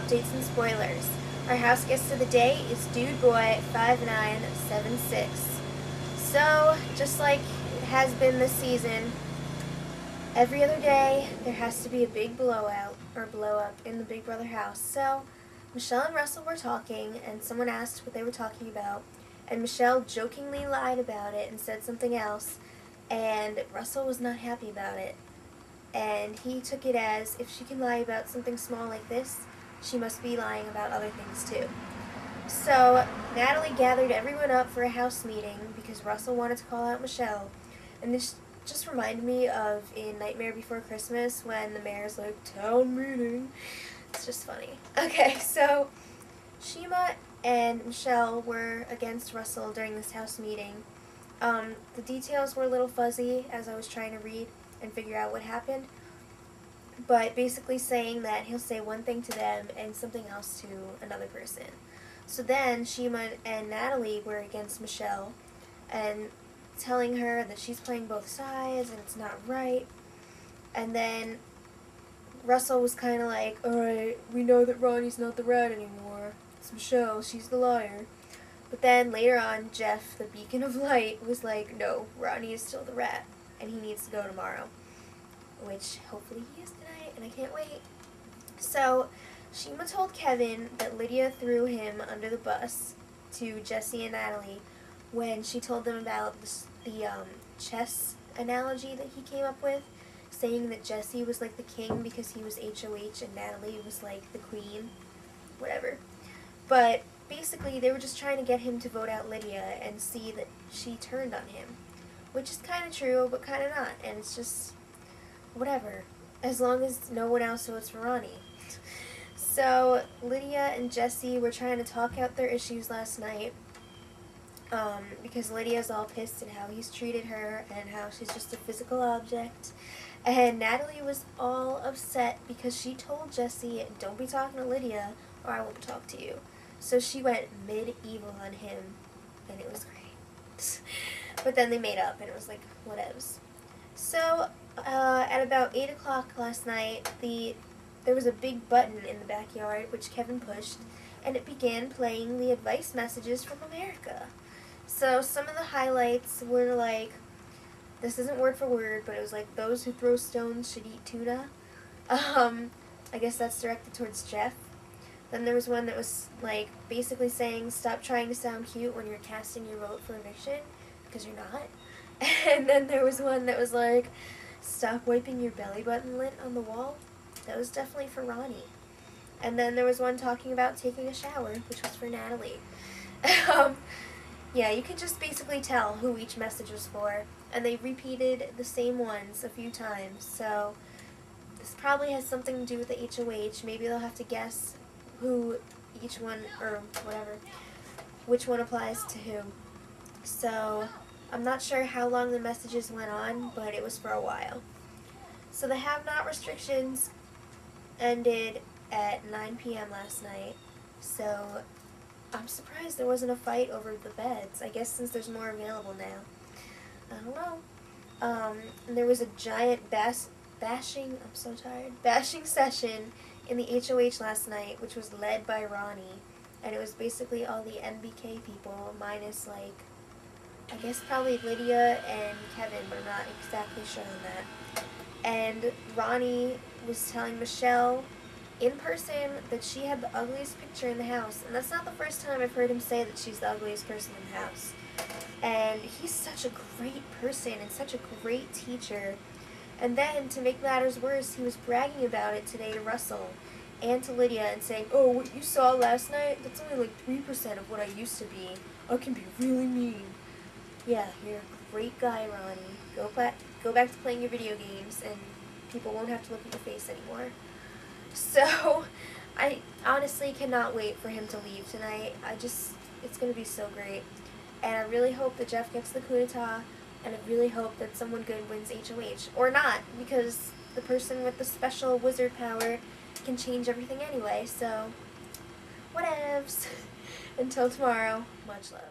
updates and spoilers. Our house guest of the day is Dude Boy 5976. So, just like it has been this season, every other day there has to be a big blowout or blow up in the Big Brother house. So, Michelle and Russell were talking, and someone asked what they were talking about, and Michelle jokingly lied about it and said something else, and Russell was not happy about it. And he took it as, if she can lie about something small like this, she must be lying about other things too. So, Natalie gathered everyone up for a house meeting because Russell wanted to call out Michelle. And this just reminded me of in Nightmare Before Christmas when the mayor's like, town meeting. It's just funny. Okay, so Shima and Michelle were against Russell during this house meeting. The details were a little fuzzy as I was trying to read and figure out what happened, but basically saying that he'll say one thing to them and something else to another person. So then Shima and Natalie were against Michelle and telling her that she's playing both sides and it's not right. And then Russell was kind of like, alright, we know that Ronnie's not the rat anymore. It's Michelle, she's the liar. But then later on, Jeff, the beacon of light, was like, no, Ronnie is still the rat, and he needs to go tomorrow. Which, hopefully he is tonight, and I can't wait. So, Shima told Kevin that Lydia threw him under the bus to Jesse and Natalie when she told them about the chess analogy that he came up with, saying that Jesse was like the king because he was HOH and Natalie was like the queen, whatever. But basically, they were just trying to get him to vote out Lydia and see that she turned on him, which is kind of true, but kind of not, and it's just whatever, as long as no one else votes for Ronnie. So, Lydia and Jesse were trying to talk out their issues last night, because Lydia's all pissed at how he's treated her and how she's just a physical object. And Natalie was all upset because she told Jesse, don't be talking to Lydia or I won't talk to you. So she went medieval on him, and it was great. But then they made up, and it was like, whatevs. So, at about 8 o'clock last night, there was a big button in the backyard, which Kevin pushed, and it began playing the advice messages from America. So some of the highlights were like, this isn't word for word, but it was like, those who throw stones should eat tuna. I guess that's directed towards Jeff. Then there was one that was like basically saying, stop trying to sound cute when you're casting your vote for eviction, because you're not. And then there was one that was like, stop wiping your belly button lint on the wall. That was definitely for Ronnie. And then there was one talking about taking a shower, which was for Natalie. Yeah, you can just basically tell who each message was for, and they repeated the same ones a few times, so this probably has something to do with the HOH. Maybe they'll have to guess who each one, or whatever, which one applies to who. So, I'm not sure how long the messages went on, but it was for a while. So the have-not restrictions ended at 9 p.m. last night, so I'm surprised there wasn't a fight over the beds. I guess since there's more available now. I don't know. And there was a giant bashing session in the HOH last night, which was led by Ronnie, and it was basically all the NBK people, minus, like, I guess probably Lydia and Kevin, but I'm not exactly sure on that. And Ronnie was telling Michelle in person that she had the ugliest picture in the house, and that's not the first time I've heard him say that she's the ugliest person in the house. And he's such a great person and such a great teacher. And then, to make matters worse, he was bragging about it today to Russell and to Lydia and saying, oh, what you saw last night, that's only like 3% of what I used to be. I can be really mean. Yeah, you're a great guy, Ronnie. Go back to playing your video games, and people won't have to look at your face anymore. So, I honestly cannot wait for him to leave tonight. It's going to be so great. And I really hope that Jeff gets the coup d'etat, and I really hope that someone good wins HOH. Or not, because the person with the special wizard power can change everything anyway, so whatevs. Until tomorrow, much love.